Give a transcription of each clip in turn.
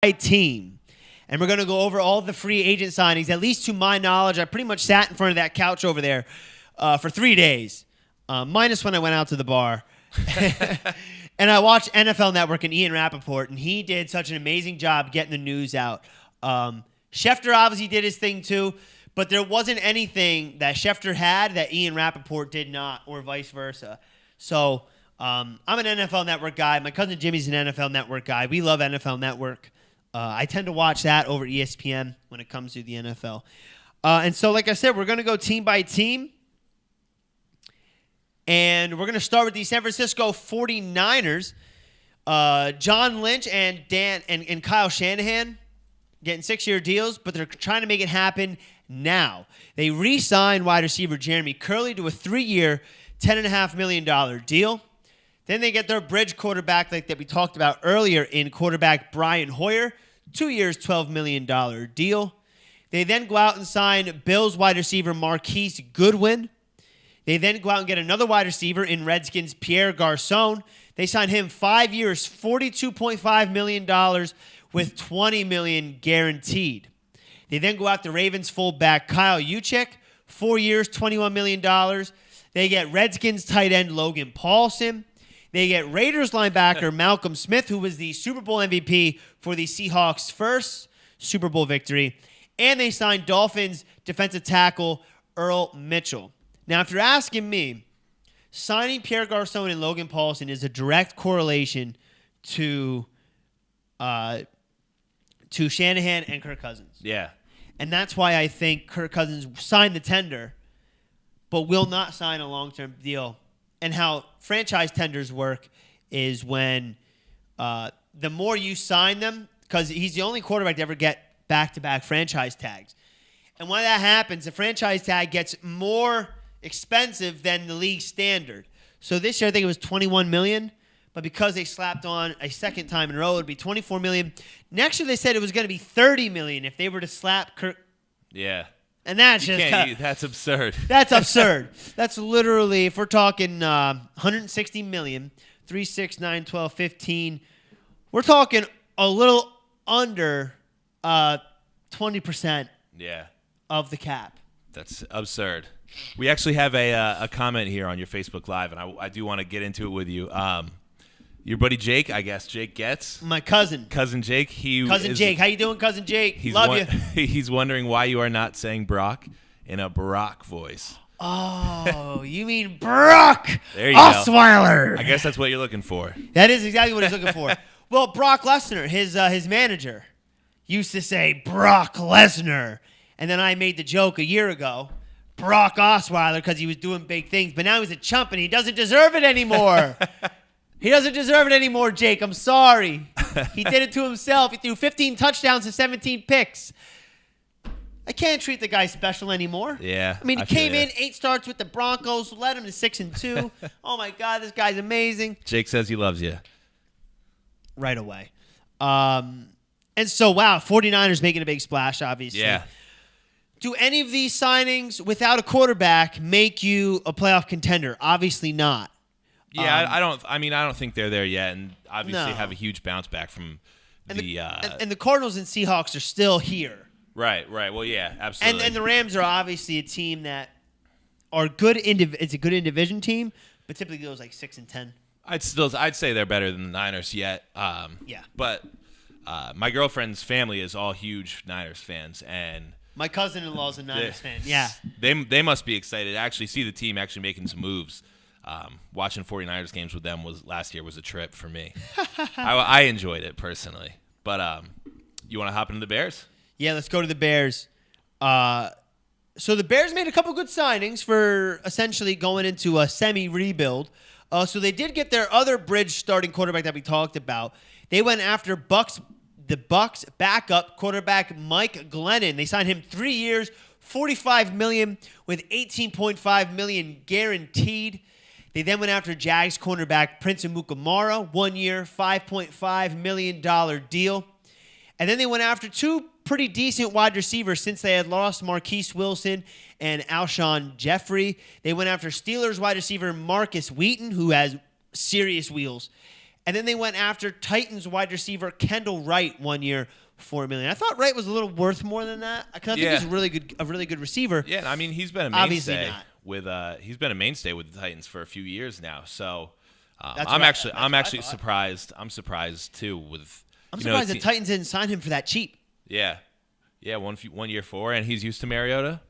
team. And we're going to go over all the free agent signings. At least to my knowledge, I pretty much sat in front of that couch over there for 3 days, minus when I went out to the bar. And I watched NFL Network and Ian Rappaport, and he did such an amazing job getting the news out. Schefter obviously did his thing too, but there wasn't anything that Schefter had that Ian Rappaport did not, or vice versa. So I'm an NFL Network guy. My cousin Jimmy's an NFL Network guy. We love NFL Network. I tend to watch that over ESPN when it comes to the NFL. And so, like I said, we're going to go team by team. And we're going to start with the San Francisco 49ers. John Lynch and Kyle Shanahan getting 6-year deals, but they're trying to make it happen now. They re-signed wide receiver Jeremy Curley to a 3-year, $10.5 million deal. Then they get their bridge quarterback like that we talked about earlier in quarterback Brian Hoyer, 2 years, $12 million deal. They then go out and sign Bills wide receiver Marquise Goodwin. They then go out and get another wide receiver in Redskins Pierre Garçon. They sign him 5 years, $42.5 million with $20 million guaranteed. They then go out to Ravens fullback Kyle Juszczyk, 4 years, $21 million. They get Redskins tight end Logan Paulson. They get Raiders linebacker Malcolm Smith, who was the Super Bowl MVP for the Seahawks' first Super Bowl victory. And they signed Dolphins defensive tackle Earl Mitchell. Now, if you're asking me, signing Pierre Garçon and Logan Paulson is a direct correlation to Shanahan and Kirk Cousins. Yeah. And that's why I think Kirk Cousins signed the tender, but will not sign a long-term deal. And how franchise tenders work is when the more you sign them, because he's the only quarterback to ever get back-to-back franchise tags. And when that happens, the franchise tag gets more expensive than the league standard. So this year I think it was $21 million, but because they slapped on a second time in a row, it would be $24 million. Next year they said it was going to be $30 million if they were to slap Kirk. Yeah. And that's that's absurd. That's absurd. That's literally, if we're talking $160 million, 3, 6, 9, 12, 15, we're talking a little under 20% of the cap. That's absurd. We actually have a comment here on your Facebook Live, and I do want to get into it with you. Your buddy Jake, I guess Jake Getz. My cousin. Cousin Jake. Jake. How you doing, Cousin Jake? Love you. He's wondering why you are not saying Brock in a Barack voice. Oh, you mean Brock there you Osweiler. go. I guess that's what you're looking for. That is exactly what he's looking for. Well, Brock Lesnar, his manager, used to say Brock Lesnar. And then I made the joke a year ago, Brock Osweiler, because he was doing big things. But now he's a chump, and he doesn't deserve it anymore. He doesn't deserve it anymore, Jake. I'm sorry. He did it to himself. He threw 15 touchdowns and 17 picks. I can't treat the guy special anymore. Yeah. I mean, he came in 8 starts with the Broncos, led him to 6-2. Oh, my God, this guy's amazing. Jake says he loves you. Right away. And so, wow, 49ers making a big splash, obviously. Yeah. Do any of these signings without a quarterback make you a playoff contender? Obviously not. Yeah, I don't think they're there yet, and obviously No. have a huge bounce back from and the Cardinals and Seahawks are still here. Right. Well, yeah, absolutely. And the Rams are obviously a team that are good. It's a good in division team, but typically goes like 6-10. I'd say they're better than the Niners yet. Yeah. But my girlfriend's family is all huge Niners fans, and my cousin-in-law is a Niners fan. Yeah. They must be excited to actually see the team actually making some moves. Watching 49ers games with them last year was a trip for me. I enjoyed it personally. But you want to hop into the Bears? Yeah, let's go to the Bears. So the Bears made a couple good signings for essentially going into a semi-rebuild. So they did get their other bridge starting quarterback that we talked about. They went after the Bucs backup quarterback Mike Glennon. They signed him 3 years, $45 million with $18.5 million guaranteed. They then went after Jags cornerback Prince Amukamara, 1 year, $5.5 million deal. And then they went after 2 pretty decent wide receivers since they had lost Marquise Wilson and Alshon Jeffrey. They went after Steelers wide receiver Marcus Wheaton, who has serious wheels, And then they went after Titans wide receiver Kendall Wright 1 year, $4 million. I thought Wright was a little worth more than that because I think he's a really good receiver. Yeah, I mean he's been a mainstay he's been a mainstay with the Titans for a few years now. So I'm actually surprised. I'm surprised too with. I'm surprised the Titans didn't sign him for that cheap. Yeah, 1 year 4, and he's used to Mariota.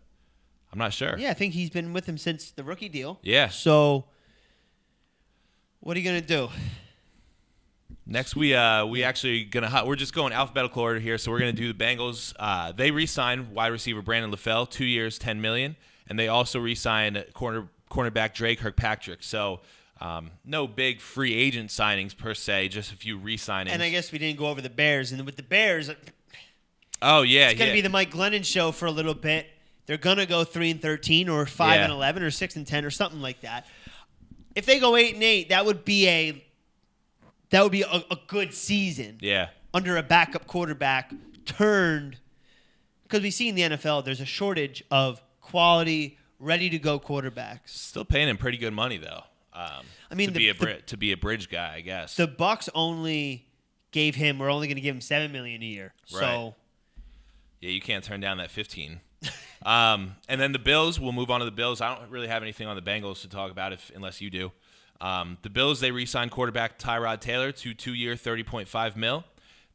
I'm not sure. Yeah, I think he's been with him since the rookie deal. Yeah. So what are you gonna do? Next, we're just going alphabetical order here, so we're gonna do the Bengals. They re-signed wide receiver Brandon LaFell, 2 years, $10 million, and they also re-signed cornerback Drake Kirkpatrick. So no big free agent signings per se, just a few re-signings. And I guess we didn't go over the Bears, and with the Bears, it's gonna be the Mike Glennon show for a little bit. They're gonna go 3-13 or 5-11 or 6-10 or something like that. If they go 8-8, that would be a good season. Yeah. Under a backup quarterback turned, because we see in the NFL there's a shortage of quality, ready to go quarterbacks. Still paying him pretty good money though. I mean, to be a bridge guy, I guess. The Bucs only gave him. We're only going to give him $7 million a year. Right. So yeah, you can't turn down that 15. And then the Bills. We'll move on to the Bills. I don't really have anything on the Bengals to talk about unless you do. The Bills, they re-signed quarterback Tyrod Taylor to 2 year, $30.5 million.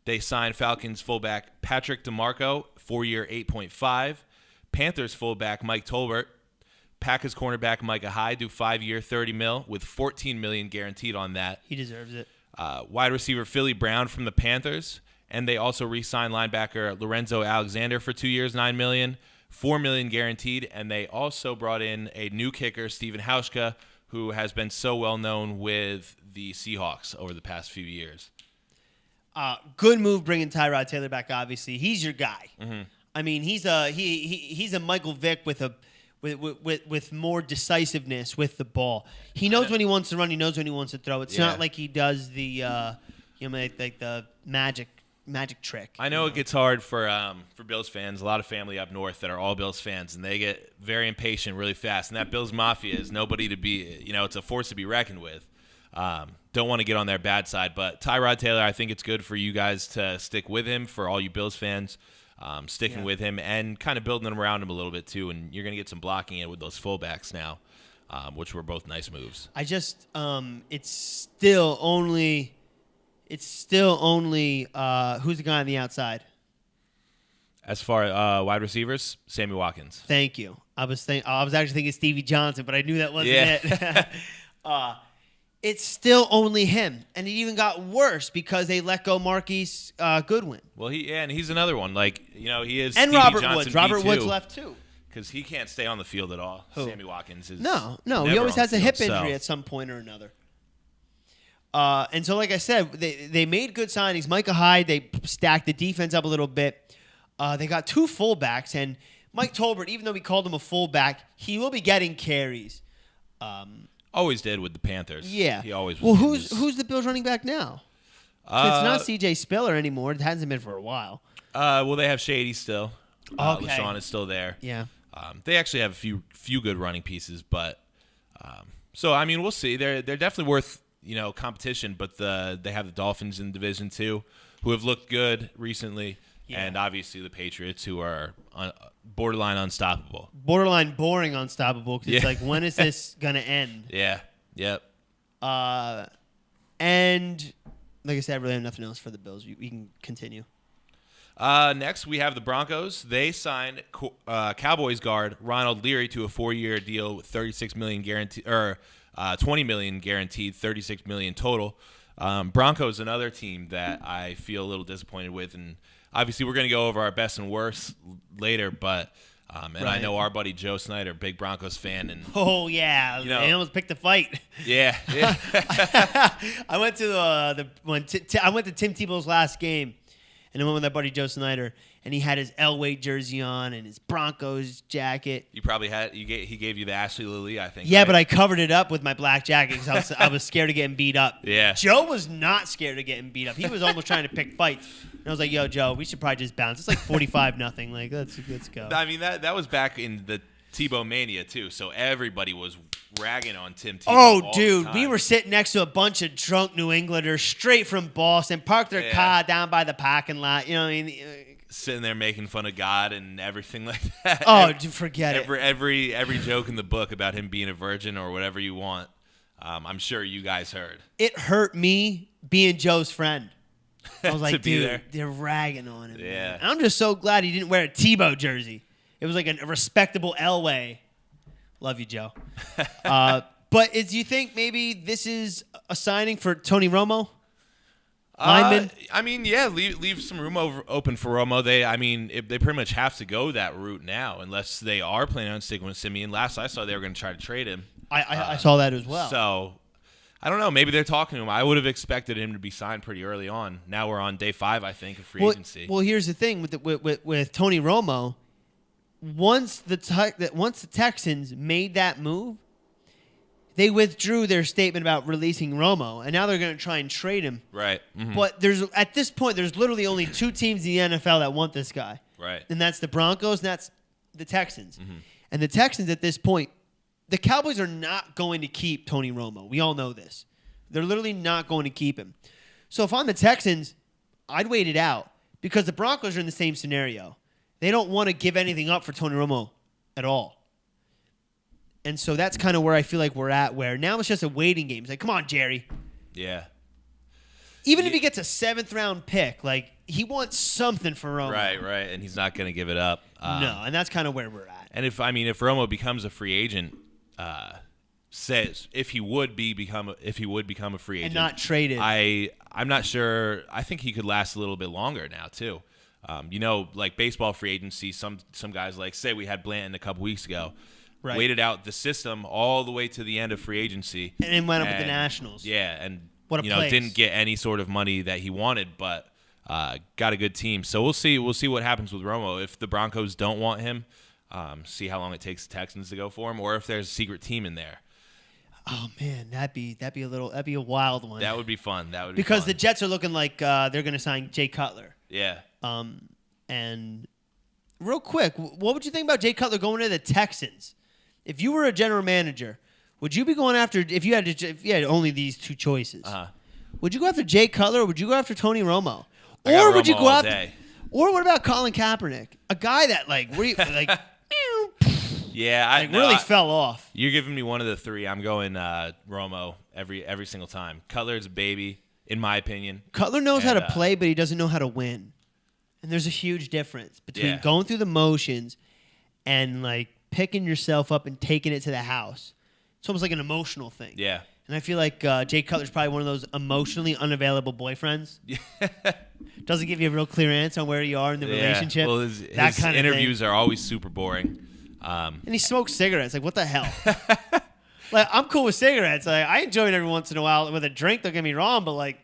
They signed Falcons fullback Patrick DeMarco, 4 year, $8.5. Panthers fullback Mike Tolbert. Packers cornerback Micah Hyde do 5 year, $30 million with $14 million guaranteed on that. He deserves it. Wide receiver Philly Brown from the Panthers, and they also re-signed linebacker Lorenzo Alexander for 2 years, $9 million, $4 million guaranteed, and they also brought in a new kicker, Steven Hauschka, who has been so well known with the Seahawks over the past few years. Good move bringing Tyrod Taylor back. Obviously, he's your guy. Mm-hmm. I mean, he's a Michael Vick with more decisiveness with the ball. He knows when he wants to run. He knows when he wants to throw. It's not like he does the like the magic trick. I know it gets hard for Bills fans. A lot of family up north that are all Bills fans, and they get very impatient really fast. And that Bills Mafia is nobody to be. It's a force to be reckoned with. Don't want to get on their bad side, but Tyrod Taylor, I think it's good for you guys to stick with him. For all you Bills fans, sticking with him and kind of building around him a little bit too. And you're going to get some blocking in with those fullbacks now, which were both nice moves. I just it's still only who's the guy on the outside? As far as wide receivers, Sammy Watkins. Thank you. I was actually thinking Stevie Johnson, but I knew that wasn't it. It's still only him, and it even got worse because they let go Marquise Goodwin. Well, and he's another one. He is. And Stevie Robert Johnson Woods. Robert Woods left too. Because he can't stay on the field at all. Who? Sammy Watkins is no. He always has a hip injury at some point or another. And so, like I said, they made good signings. Micah Hyde, they stacked the defense up a little bit. They got 2 fullbacks, and Mike Tolbert, even though we called him a fullback, he will be getting carries. Always did with the Panthers. Yeah. He always was. Well, who's the Bills running back now? So it's not C.J. Spiller anymore. It hasn't been for a while. Well, they have Shady still. Okay. LaShawn is still there. Yeah. They actually have a few good running pieces, but so I mean, we'll see. They're definitely worth competition, but they have the Dolphins in the division too, who have looked good recently, and obviously the Patriots, who are borderline unstoppable. Borderline boring unstoppable, because it's like, when is this going to end? Yeah. Yep. And like I said, I really have nothing else for the Bills. We can continue. Next, we have the Broncos. They signed Cowboys guard Ronald Leary to a 4-year deal with $36 million guaranteed, or $20 million guaranteed, $36 million total. Broncos, another team that I feel a little disappointed with, and obviously we're going to go over our best and worst later, but right. I know our buddy Joe Snyder, big Broncos fan, and they almost picked a fight. Yeah. I went to Tim Tebow's last game. And I went with my buddy Joe Snyder, and he had his Elway jersey on and his Broncos jacket. You probably he gave you the Ashley Lilly, I think. Yeah, right? but I covered it up with my black jacket because I was scared of getting beat up. Yeah. Joe was not scared of getting beat up. He was almost trying to pick fights. And I was like, "Yo, Joe, we should probably just bounce. It's like 45-0. Like, let's go." I mean, that was back in Tebow mania too. So everybody was ragging on Tim Tebow. Oh, all dude, the we time. were sitting next to a bunch of drunk New Englanders straight from Boston, parked their car down by the parking lot. You know what I mean? Sitting there making fun of God and everything like that. Oh, dude, forget it. Every joke in the book about him being a virgin or whatever you want, I'm sure you guys heard. It hurt me being Joe's friend. I was like, be dude, there. they're ragging on him. Yeah. Man. I'm just so glad he didn't wear a Tebow jersey. It was like a respectable Elway. Love you, Joe. But do you think maybe this is a signing for Tony Romo? Lineman? I mean, yeah, leave some room open for Romo. They pretty much have to go that route now, unless they are planning on sticking with Simeon. Last I saw, they were going to try to trade him. I saw that as well. So, I don't know. Maybe they're talking to him. I would have expected him to be signed pretty early on. Now we're on day 5, I think, of free agency. Well, here's the thing with Tony Romo. Once the Texans made that move, they withdrew their statement about releasing Romo, and now they're going to try and trade him. Right. Mm-hmm. But at this point, there's literally only 2 teams in the NFL that want this guy. Right. And that's the Broncos and that's the Texans. Mm-hmm. And the Texans at this point, the Cowboys are not going to keep Tony Romo. We all know this. They're literally not going to keep him. So if I'm the Texans, I'd wait it out because the Broncos are in the same scenario. They don't want to give anything up for Tony Romo at all. And so that's kind of where I feel like we're at, where now it's just a waiting game. It's like, come on, Jerry. Yeah. Even if he gets a 7th-round pick, like, he wants something for Romo. Right. And he's not going to give it up. No, and that's kind of where we're at. And if Romo becomes a free agent, says if he would become a free agent And not traded. I'm not sure. I think he could last a little bit longer now too. Like baseball free agency, some guys, like say we had Blanton a couple weeks ago, Right. waited out the system all the way to the end of free agency, and then went up with the Nationals. Yeah, and What a place. didn't get any sort of money that he wanted, but got a good team. So we'll see what happens with Romo. If the Broncos don't want him, see how long it takes the Texans to go for him, or if there's a secret team in there. Oh man, that'd be a wild one. That would be fun. Because fun. the Jets are looking like they're going to sign Jay Cutler. Yeah. And real quick, what would you think about Jay Cutler going to the Texans? If you were a general manager, would you be going after if you had only these 2 choices? Would you go after Jay Cutler or would you go after Tony Romo? Or would you go after? Or what about Colin Kaepernick, a guy that really fell off? You're giving me one of the 3. I'm going Romo every single time. Cutler's a baby, in my opinion. Cutler knows how to play, but he doesn't know how to win. And there's a huge difference between going through the motions and like picking yourself up and taking it to the house. It's almost like an emotional thing. Yeah. And I feel like Jay Cutler's probably one of those emotionally unavailable boyfriends. Doesn't give you a real clear answer on where you are in the relationship. Well, his kind of interviews are always super boring. And he smokes cigarettes. Like, what the hell? Like, I'm cool with cigarettes. Like, I enjoy it every once in a while with a drink. Don't get me wrong, but like,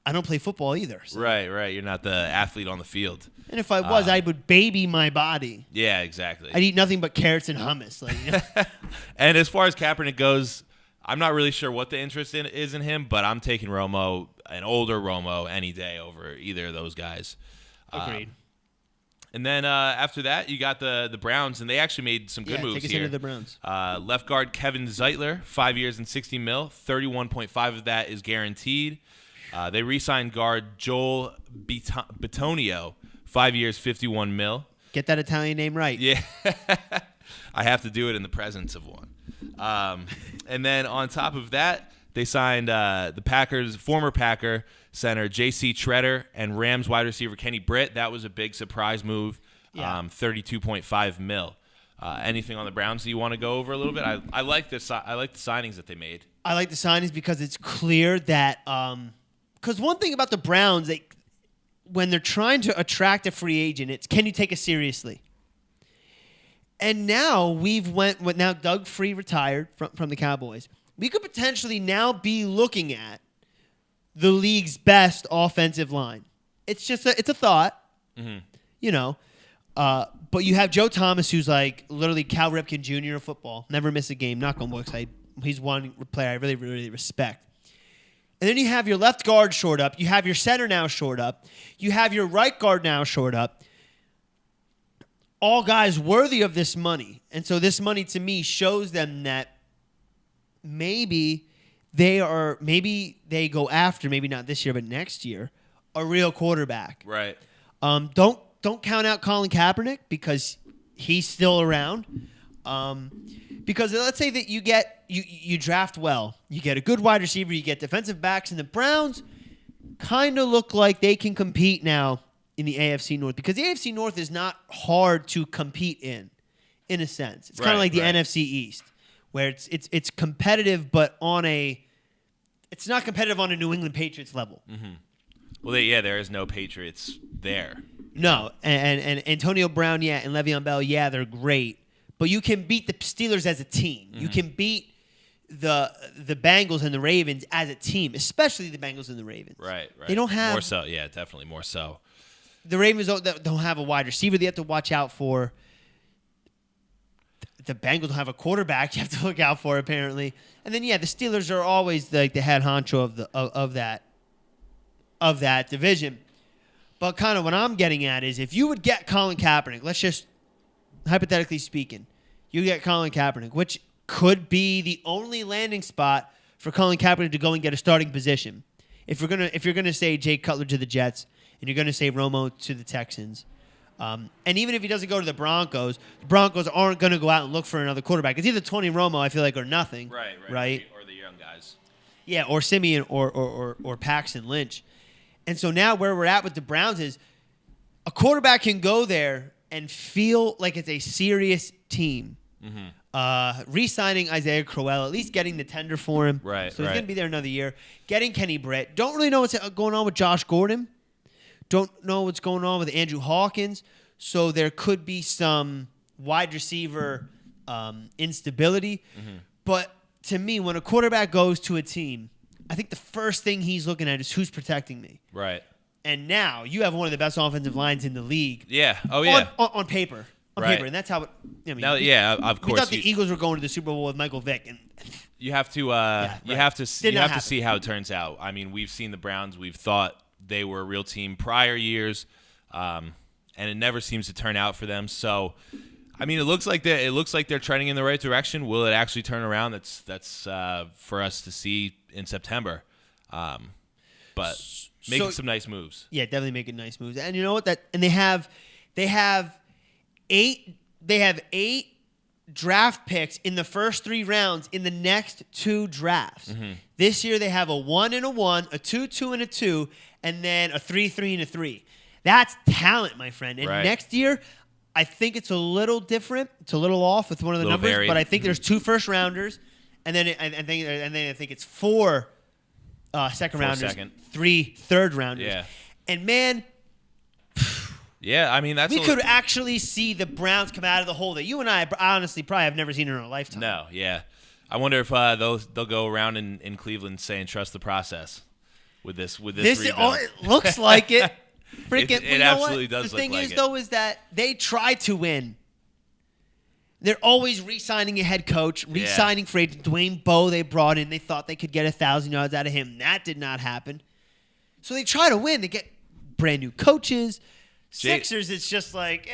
I don't play football either. So. Right. You're not the athlete on the field. And if I was, I would baby my body. Yeah, exactly. I'd eat nothing but carrots and hummus. Like, And as far as Kaepernick goes, I'm not really sure what the interest is in him, but I'm taking Romo, an older Romo, any day over either of those guys. Agreed. And then after that, you got the Browns, and they actually made some good moves take us here. into the Browns. Left guard Kevin Zeitler, 5 years and $60 million. 31.5 of that is guaranteed. They re-signed guard Joel Bitonio, 5 years, $51 million. Get that Italian name right. Yeah. I have to do it in the presence of one. And then on top of that, they signed the Packers' former Packer center J.C. Treader and Rams wide receiver Kenny Britt. That was a big surprise move. Yeah. $32.5 million. Anything on the Browns that you want to go over a little bit? I like the signings that they made. I like the signings because it's clear that because one thing about the Browns, when they're trying to attract a free agent, it's can you take it seriously? And now now Doug Free retired from the Cowboys. We could potentially now be looking at the league's best offensive line. It's just it's a thought, But you have Joe Thomas, who's like literally Cal Ripken Jr. of football, never miss a game. Knock on wood, he's one player I really, really respect. And then you have your left guard short up. You have your center now short up. You have your right guard now short up. all guys worthy of this money. And so this money to me shows them that maybe they go after, maybe not this year, but next year, a real quarterback. Right. Don't count out Colin Kaepernick because he's still around. Because let's say that you draft well, you get a good wide receiver, you get defensive backs, and the Browns kind of look like they can compete now in the AFC North, because the AFC North is not hard to compete in a sense. It's kind of like the NFC East, where it's competitive, but it's not competitive on a New England Patriots level. Mm-hmm. Well, there is no Patriots there. No, and Antonio Brown, and Le'Veon Bell, they're great, but you can beat the Steelers as a team. Mm-hmm. You can beat the Bengals and the Ravens as a team, especially the Bengals and the Ravens. Right. They don't have more so. Yeah, definitely more so. The Ravens don't have a wide receiver they have to watch out for. The Bengals don't have a quarterback you have to look out for, apparently. And then the Steelers are always the head honcho of that division. But kind of what I'm getting at is, if you would get Colin Kaepernick, let's just hypothetically speaking, you get Colin Kaepernick, which could be the only landing spot for Colin Kaepernick to go and get a starting position. If you're gonna say Jay Cutler to the Jets, and you're gonna say Romo to the Texans, and even if he doesn't go to the Broncos aren't gonna go out and look for another quarterback. It's either Tony Romo, I feel like, or nothing. Right. Or the young guys. Yeah, or Simeon or Paxton Lynch. And so now where we're at with the Browns is a quarterback can go there and feel like it's a serious team. Mm-hmm. Re-signing Isaiah Crowell, at least getting the tender for him. Right. So he's going to be there another year. Getting Kenny Britt. Don't really know what's going on with Josh Gordon. Don't know what's going on with Andrew Hawkins. So there could be some wide receiver instability. Mm-hmm. But to me, when a quarterback goes to a team, I think the first thing he's looking at is who's protecting me. Right. And now you have one of the best offensive lines in the league. Yeah. Oh, yeah. On paper. Paper. And that's how it... I mean, of course. We thought the Eagles were going to the Super Bowl with Michael Vick. And you have to see how it turns out. I mean, we've seen the Browns. We've thought they were a real team prior years, and it never seems to turn out for them. So, I mean, it looks like they're trending in the right direction. Will it actually turn around? That's for us to see in September. But making some nice moves. Yeah, definitely making nice moves. And you know what? They have 8 draft picks in the first 3 rounds in the next 2 drafts. Mm-hmm. This year they have a 1 and a 1, a 2, 2 and a 2, and then a 3, 3 and a 3. That's talent, my friend. And next year, I think it's a little different. It's a little off with one of the numbers, varied. But I think there's 2 first rounders, and then I think it's 4 second rounders, 3 third rounders. Yeah. And man. Yeah, I mean, we could actually see the Browns come out of the hole that you and I honestly probably have never seen in our lifetime. No, yeah. I wonder if they'll go around in Cleveland saying trust the process with this rebuild. It looks like it. It absolutely does look like it. The thing is, though, is that they try to win. They're always re-signing a head coach, re-signing free agent. Dwayne Bowe they brought in. They thought they could get 1,000 yards out of him. That did not happen. So they try to win. They get brand new coaches. Sixers, it's just like,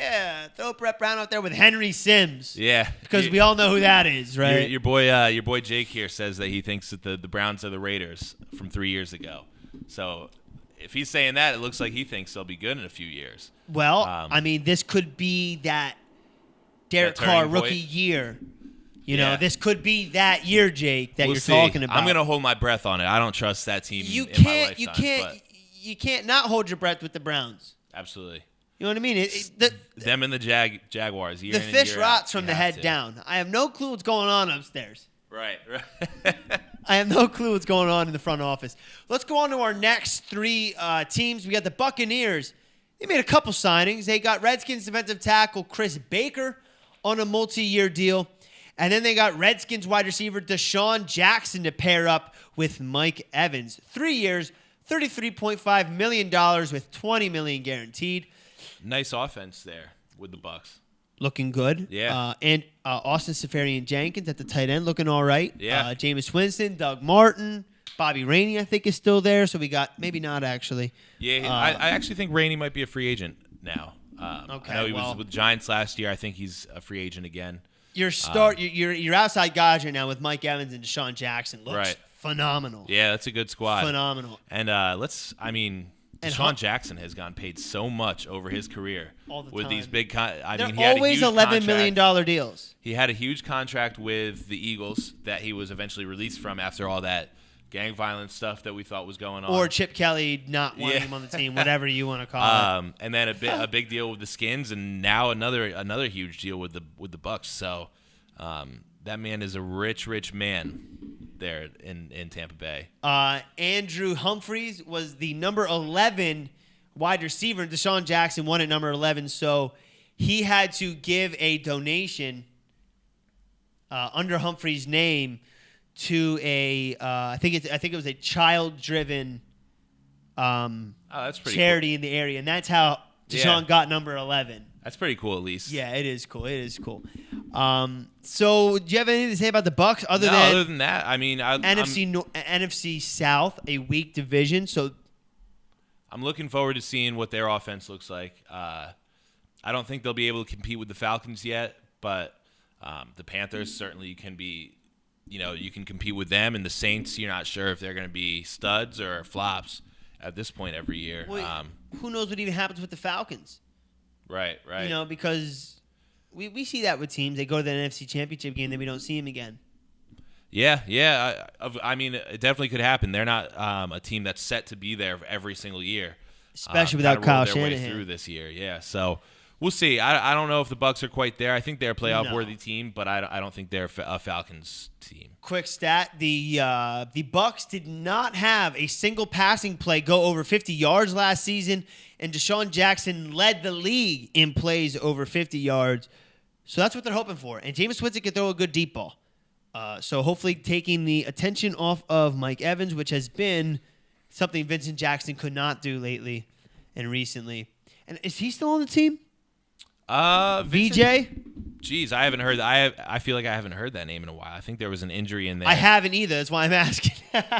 throw Brett Brown out there with Henry Sims. Yeah. Because we all know who that is, right? Your boy Jake here says that he thinks that the Browns are the Raiders from 3 years ago. So if he's saying that, it looks like he thinks they'll be good in a few years. Well, I mean, this could be that Derek Carr rookie year. You know, this could be that year, Jake, that you're talking about. I'm going to hold my breath on it. I don't trust that team in my lifetime. You can't not hold your breath with the Browns. Absolutely. You know what I mean? Them and the Jaguars. The fish rots from the head down. I have no clue what's going on upstairs. Right. I have no clue what's going on in the front office. Let's go on to our next 3 teams. We got the Buccaneers. They made a couple signings. They got Redskins defensive tackle Chris Baker on a multi-year deal. And then they got Redskins wide receiver Deshaun Jackson to pair up with Mike Evans. 3 years, $33.5 million with $20 million guaranteed. Nice offense there with the Bucs. Looking good. Yeah. And Austin Seferian-Jenkins at the tight end looking all right. Yeah. Jameis Winston, Doug Martin, Bobby Rainey I think is still there. So we got, maybe not actually. Yeah, I actually think Rainey might be a free agent now. Okay, I know he well. was with Giants last year. I think he's a free agent again. Your outside guys right now with Mike Evans and Deshaun Jackson looks phenomenal. Yeah, that's a good squad. Phenomenal. And Deshaun Jackson has gotten paid so much over his career all the with time. these big. They're always $11 million deals. He had a huge contract with the Eagles that he was eventually released from after all that gang violence stuff that we thought was going on. Or Chip Kelly not wanting him on the team, whatever you want to call it. And then a big deal with the Skins, and now another huge deal with the Bucks. So that man is a rich man there in Tampa Bay. Andrew Humphreys was the number 11 wide receiver, and Deshaun Jackson won at number 11, so he had to give a donation under Humphreys' name to I think it was a child-driven that's pretty charity cool. in the area, and that's how Deshaun got number 11. That's pretty cool, at least. Yeah, it is cool. So, do you have anything to say about the Bucks other than that? I mean, NFC South, a weak division. So, I'm looking forward to seeing what their offense looks like. I don't think they'll be able to compete with the Falcons yet, but the Panthers certainly can be. You can compete with them, and the Saints. You're not sure if they're going to be studs or flops at this point every year. Well, who knows what even happens with the Falcons? Right. Because we see that with teams. They go to the NFC Championship game, then we don't see them again. Yeah. I mean, it definitely could happen. They're not a team that's set to be there every single year. Especially without Kyle Shanahan. Way through this year, yeah. So we'll see. I don't know if the Bucks are quite there. I think they're a playoff-worthy team, but I don't think they're a Falcons team. Quick stat: the Bucks did not have a single passing play go over 50 yards last season, and Deshaun Jackson led the league in plays over 50 yards. So that's what they're hoping for. And Jameis Winston can throw a good deep ball. So hopefully taking the attention off of Mike Evans, which has been something Vincent Jackson could not do lately and recently. And is he still on the team? VJ? Geez, I haven't heard. I feel like I haven't heard that name in a while. I think there was an injury in there. I haven't either. That's why I'm asking.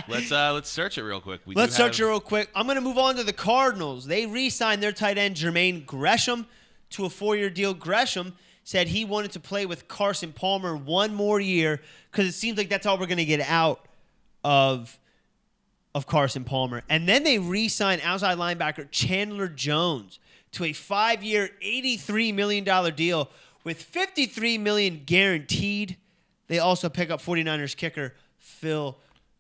Let's search it real quick. Let's search it real quick. I'm going to move on to the Cardinals. They re-signed their tight end Jermaine Gresham to a 4-year deal. Gresham said he wanted to play with Carson Palmer one more year because it seems like that's all we're going to get out of Carson Palmer. And then they re-signed outside linebacker Chandler Jones to a 5-year, $83 million deal with $53 million guaranteed. They also pick up 49ers kicker Phil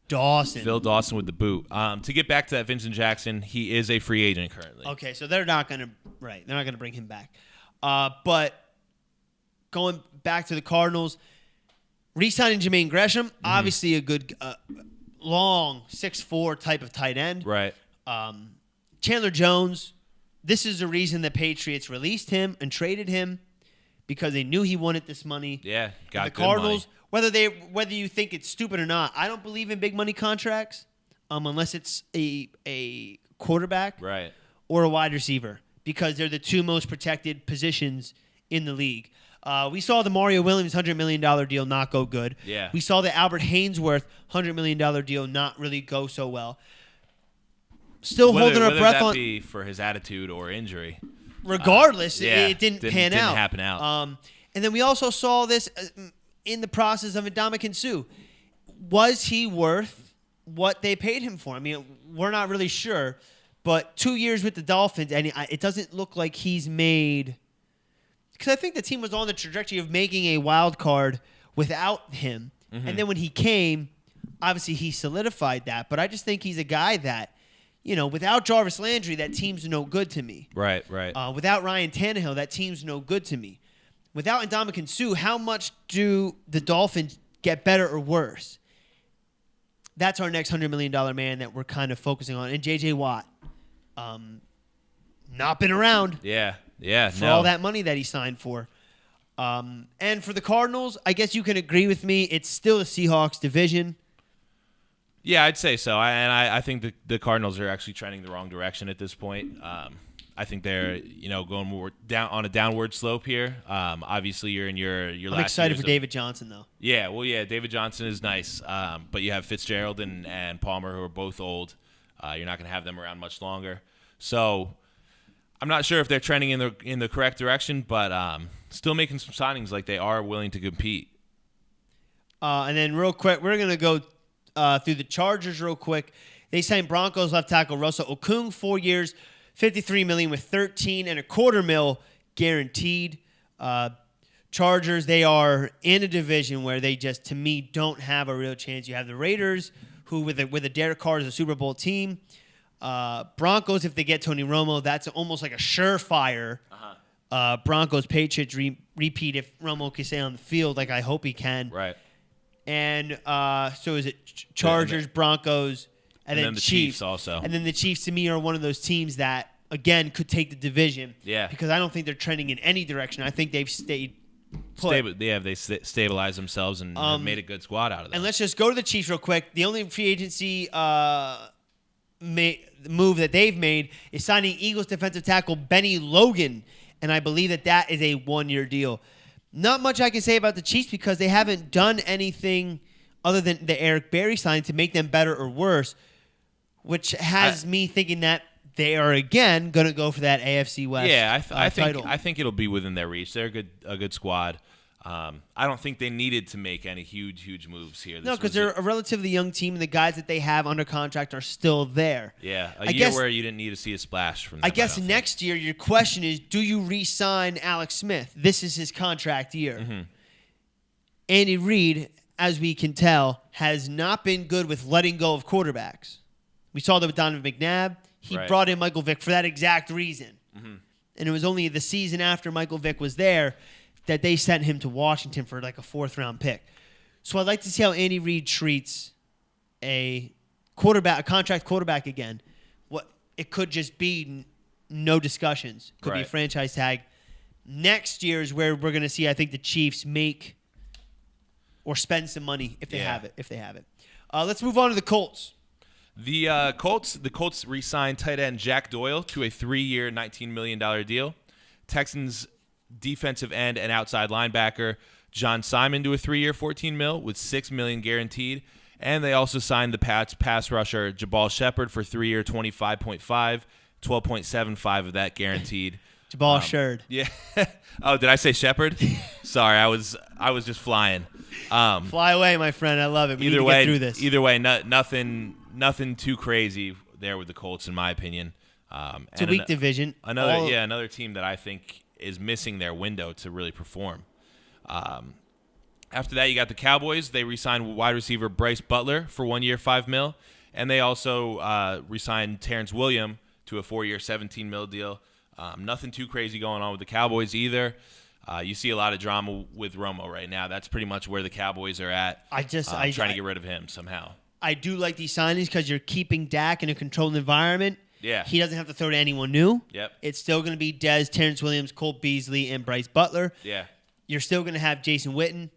Dawson. Phil Dawson with the boot. To get back to that Vincent Jackson, he is a free agent currently. Okay, so they're not going to bring him back. But going back to the Cardinals, re-signing Jermaine Gresham, obviously a good long 6'4" type of tight end. Right. Chandler Jones, this is the reason the Patriots released him and traded him, because they knew he wanted this money. Yeah, got the good Cardinals, money. whether you think it's stupid or not, I don't believe in big money contracts unless it's a quarterback or a wide receiver, because they're the two most protected positions in the league. We saw the Mario Williams $100 million deal not go good. Yeah. We saw the Albert Hainsworth $100 million deal not really go so well. Still holding our breath that on. Be for his attitude or injury. Regardless, it didn't pan out. Didn't happen out. And then we also saw this in the process of Dominic Sue. Was he worth what they paid him for? I mean, we're not really sure, but 2 years with the Dolphins, and it doesn't look like he's made. Because I think the team was on the trajectory of making a wild card without him, and then when he came, obviously he solidified that. But I just think he's a guy that, without Jarvis Landry, that team's no good to me. Right. Without Ryan Tannehill, that team's no good to me. Without Ndamukong Suh, how much do the Dolphins get better or worse? That's our next $100 million man that we're kind of focusing on. And J.J. Watt, not been around. Yeah. For all that money that he signed for. And for the Cardinals, I guess you can agree with me. It's still the Seahawks division. Yeah, I'd say so. I think the Cardinals are actually trending the wrong direction at this point. I think they're going more down on a downward slope here. Obviously, you're in your last. I'm excited for David Johnson though. Yeah, David Johnson is nice, but you have Fitzgerald and Palmer, who are both old. You're not going to have them around much longer. So I'm not sure if they're trending in the correct direction, but still making some signings like they are willing to compete. And then real quick, we're going to go through the Chargers real quick. They signed Broncos left tackle Russell Okung, 4 years, $53 million with $13.25 million guaranteed. Chargers, they are in a division where they just, to me, don't have a real chance. You have the Raiders, who with a Derek Carr is a Super Bowl team. Broncos, if they get Tony Romo, that's almost like a surefire. Broncos, Patriots repeat if Romo can stay on the field, like I hope he can. Right. And so is it Chargers, Broncos, and then the Chiefs also. And then the Chiefs, to me, are one of those teams that, again, could take the division. Yeah. Because I don't think they're trending in any direction. I think they've stayed put. They stabilized themselves and have made a good squad out of them. And let's just go to the Chiefs real quick. The only free agency move that they've made is signing Eagles defensive tackle Benny Logan, and I believe that is a one-year deal. Not much I can say about the Chiefs because they haven't done anything other than the Eric Berry sign to make them better or worse, which has me thinking that they are again going to go for that AFC West. Yeah, title. I think it'll be within their reach. They're a good squad. I don't think they needed to make any huge moves here. No, because they're a relatively young team, and the guys that they have under contract are still there. Yeah, a year where you didn't need to see a splash from them. I guess next year your question is, do you re-sign Alex Smith? This is his contract year. Mm-hmm. Andy Reid, as we can tell, has not been good with letting go of quarterbacks. We saw that with Donovan McNabb. He brought in Michael Vick for that exact reason. Mm-hmm. And it was only the season after Michael Vick was there that they sent him to Washington for like a 4th-round pick. So I'd like to see how Andy Reid treats a contract quarterback again. It could just be no discussions. Could be a franchise tag. Next year is where we're going to see, I think, the Chiefs make or spend some money if they have it. Let's move on to the Colts. The Colts re-signed tight end Jack Doyle to a 3-year, $19 million deal. Texans defensive end and outside linebacker John Simon to a 3-year, $14 million with $6 million guaranteed. And they also signed the Pats pass rusher Jabal Shepard for 3-year, $25.5, $12.75 of that guaranteed. Jabal Shepard. Yeah. Oh, did I say Shepard? Sorry, I was just flying. Fly away, my friend. I love it. We need to get through this. Either way, nothing too crazy there with the Colts, in my opinion. It's a weak division. Another team that I think is missing their window to really perform. After that, you got the Cowboys. They re-signed wide receiver Bryce Butler for 1 year, $5 million, and they also re-signed Terrence Williams to a 4-year, $17 million deal. Nothing too crazy going on with the Cowboys either. You see a lot of drama with Romo right now. That's pretty much where the Cowboys are at. Trying to get rid of him somehow. I do like these signings because you're keeping Dak in a controlled environment. Yeah. He doesn't have to throw to anyone new. Yep. It's still going to be Dez, Terrence Williams, Colt Beasley, and Bryce Butler. Yeah. You're still going to have Jason Witten.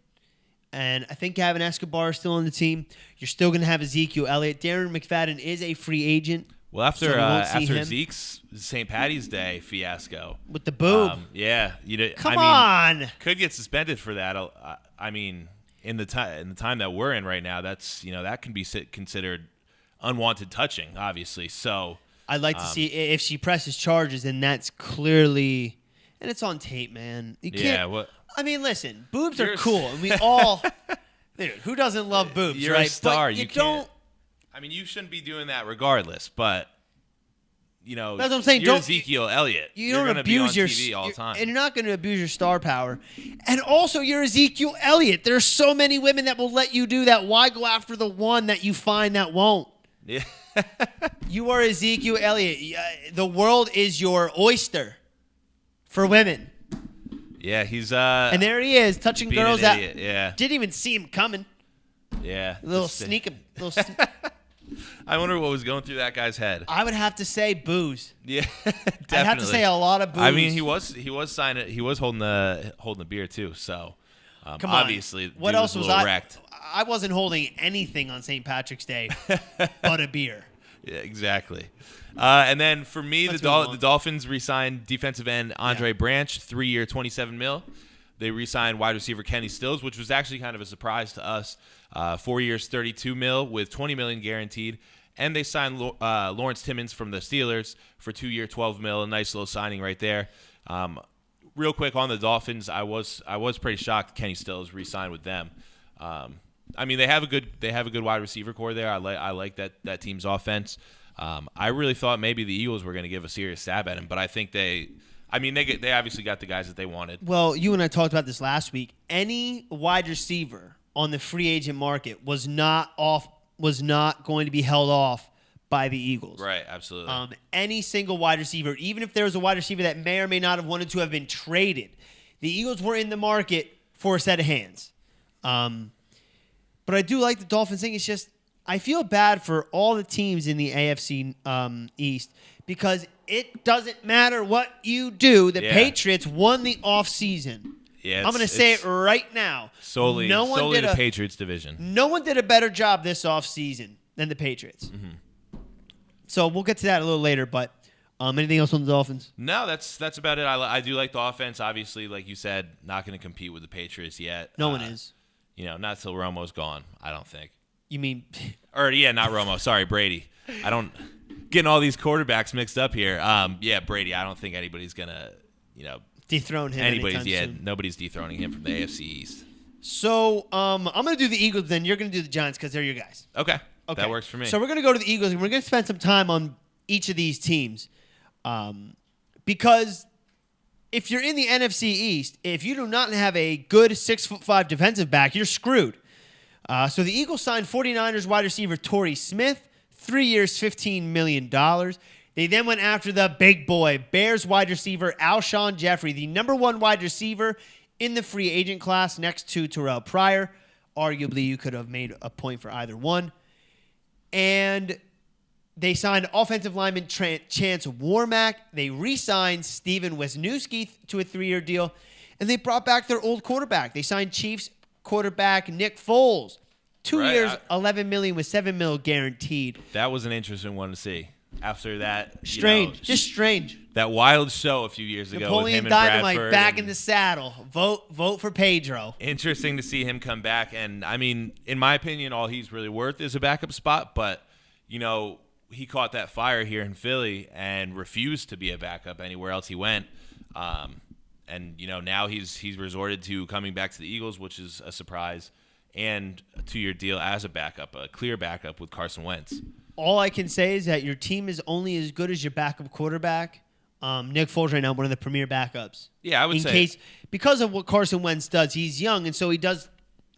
And I think Gavin Escobar is still on the team. You're still going to have Ezekiel Elliott. Darren McFadden is a free agent. Well, after Zeke's St. Patty's Day fiasco. With the boob. Come on. Could get suspended for that. I mean, in the time that we're in right now, that's that can be considered unwanted touching, obviously. So I'd like to see if she presses charges, and that's clearly, and it's on tape, man. You can't. Yeah. What? I mean, listen, boobs are cool, and we all, dude, who doesn't love boobs? You're right? a star. But you don't. I mean, you shouldn't be doing that regardless, but that's what I'm saying. You're Ezekiel Elliott. You're going to be on TV all the time, and you're not going to abuse your star power. And also, you're Ezekiel Elliott. There's so many women that will let you do that. Why go after the one that you find that won't? Yeah. You are Ezekiel Elliott. The world is your oyster for women. Yeah, he's and there he is touching girls that didn't even see him coming. Yeah, I wonder what was going through that guy's head. I would have to say booze. Yeah, definitely. I'd have to say a lot of booze. I mean, he was signing. He was holding the beer too. So obviously, what else was I? Wrecked. I wasn't holding anything on St. Patrick's Day but a beer. Yeah, exactly. And then for me, the Dolphins re-signed defensive end Andre Branch, 3-year, $27 million. They re-signed wide receiver Kenny Stills, which was actually kind of a surprise to us. 4 years, $32 million with $20 million guaranteed. And they signed Lawrence Timmons from the Steelers for 2-year, $12 million. A nice little signing right there. Real quick on the Dolphins, I was pretty shocked Kenny Stills re-signed with them. I mean, they have a good wide receiver core there. I like that team's offense. I really thought maybe the Eagles were going to give a serious stab at him, but I think they obviously got the guys that they wanted. Well, you and I talked about this last week. Any wide receiver on the free agent market was not going to be held off by the Eagles. Right, absolutely. Any single wide receiver, even if there was a wide receiver that may or may not have wanted to have been traded, the Eagles were in the market for a set of hands. But I do like the Dolphins thing. It's just I feel bad for all the teams in the AFC East because it doesn't matter what you do. The Patriots won the offseason. Yeah, I'm going to say it right now. Solely the Patriots division. No one did a better job this offseason than the Patriots. Mm-hmm. So we'll get to that a little later, but anything else on the Dolphins? No, that's about it. I do like the offense. Obviously, like you said, not going to compete with the Patriots yet. No one is. Not till Romo's gone, I don't think. You mean? Not Romo. Sorry, Brady. I don't getting all these quarterbacks mixed up here. Brady. I don't think anybody's going to, dethrone him. Nobody's dethroning him from the AFC East. So I'm going to do the Eagles, then you're going to do the Giants because they're your guys. Okay. That works for me. So we're going to go to the Eagles, and we're going to spend some time on each of these teams. Because if you're in the NFC East, if you do not have a good 6'5" defensive back, you're screwed. So the Eagles signed 49ers wide receiver Torrey Smith, 3 years, $15 million. They then went after the big boy, Bears wide receiver Alshon Jeffrey, the number one wide receiver in the free agent class next to Terrell Pryor. Arguably, you could have made a point for either one. And they signed offensive lineman Chance Warmack. They re-signed Steven Wisniewski to a 3-year deal. And they brought back their old quarterback. They signed Chiefs quarterback Nick Foles. 2 years, $11 million with $7 million guaranteed. That was an interesting one to see. After that, strange. That wild show a few years ago Napoleon with him and Dynamite Bradford back in the saddle. Vote for Pedro. Interesting to see him come back. And, I mean, in my opinion, all he's really worth is a backup spot. But, he caught that fire here in Philly and refused to be a backup anywhere else he went. And, now he's resorted to coming back to the Eagles, which is a surprise, and a 2-year deal as a backup, a clear backup with Carson Wentz. All I can say is that your team is only as good as your backup quarterback. Nick Foles right now, one of the premier backups. Yeah, I would say. Because of what Carson Wentz does, he's young, and so he's a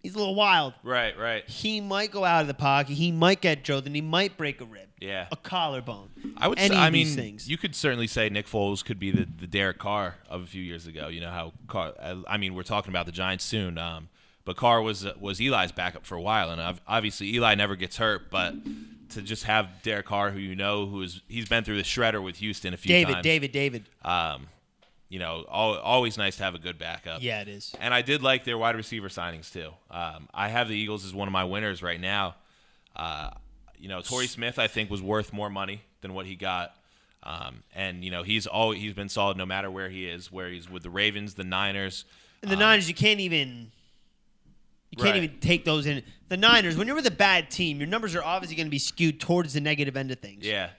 little wild. Right. He might go out of the pocket. He might get drilled, and he might break a rib. Yeah. A collarbone. I would say, these things. You could certainly say Nick Foles could be the Derek Carr of a few years ago. You know how Carr, we're talking about the Giants soon. But Carr was Eli's backup for a while, and obviously Eli never gets hurt, but to just have Derek Carr, who he's been through the shredder with Houston a few times. David. Always nice to have a good backup. Yeah, it is. And I did like their wide receiver signings too. I have the Eagles as one of my winners right now. Torrey Smith I think was worth more money than what he got. And he's been solid no matter where he is, where he's with the Ravens, the Niners. And the Niners, you can't even take those in. The Niners, when you're with a bad team, your numbers are obviously going to be skewed towards the negative end of things. Yeah.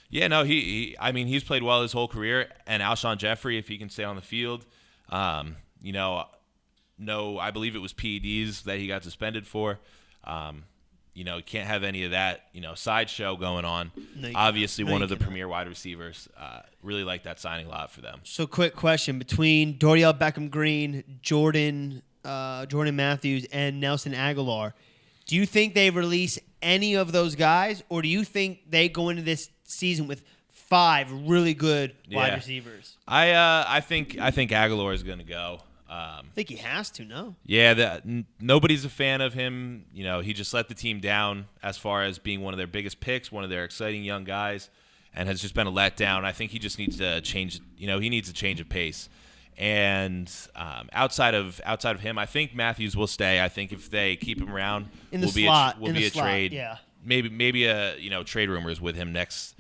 Yeah, no, he's played well his whole career, and Alshon Jeffrey, if he can stay on the field, I believe it was PEDs that he got suspended for. Can't have any of that, sideshow going on. Obviously, one of the premier wide receivers. Really like that signing a lot for them. So, quick question: between Dorial Beckham-Green, Jordan Matthews, and Nelson Aguilar, do you think they release any of those guys, or do you think they go into this season with 5 really good wide receivers? I think Aguilar is going to go. I think he has to, no? Yeah, nobody's a fan of him. He just let the team down as far as being one of their biggest picks, one of their exciting young guys, and has just been a letdown. I think he just needs to change. He needs a change of pace. And outside of him, I think Matthews will stay. I think if they keep him around, will be a trade. Yeah. Maybe a trade rumors with him next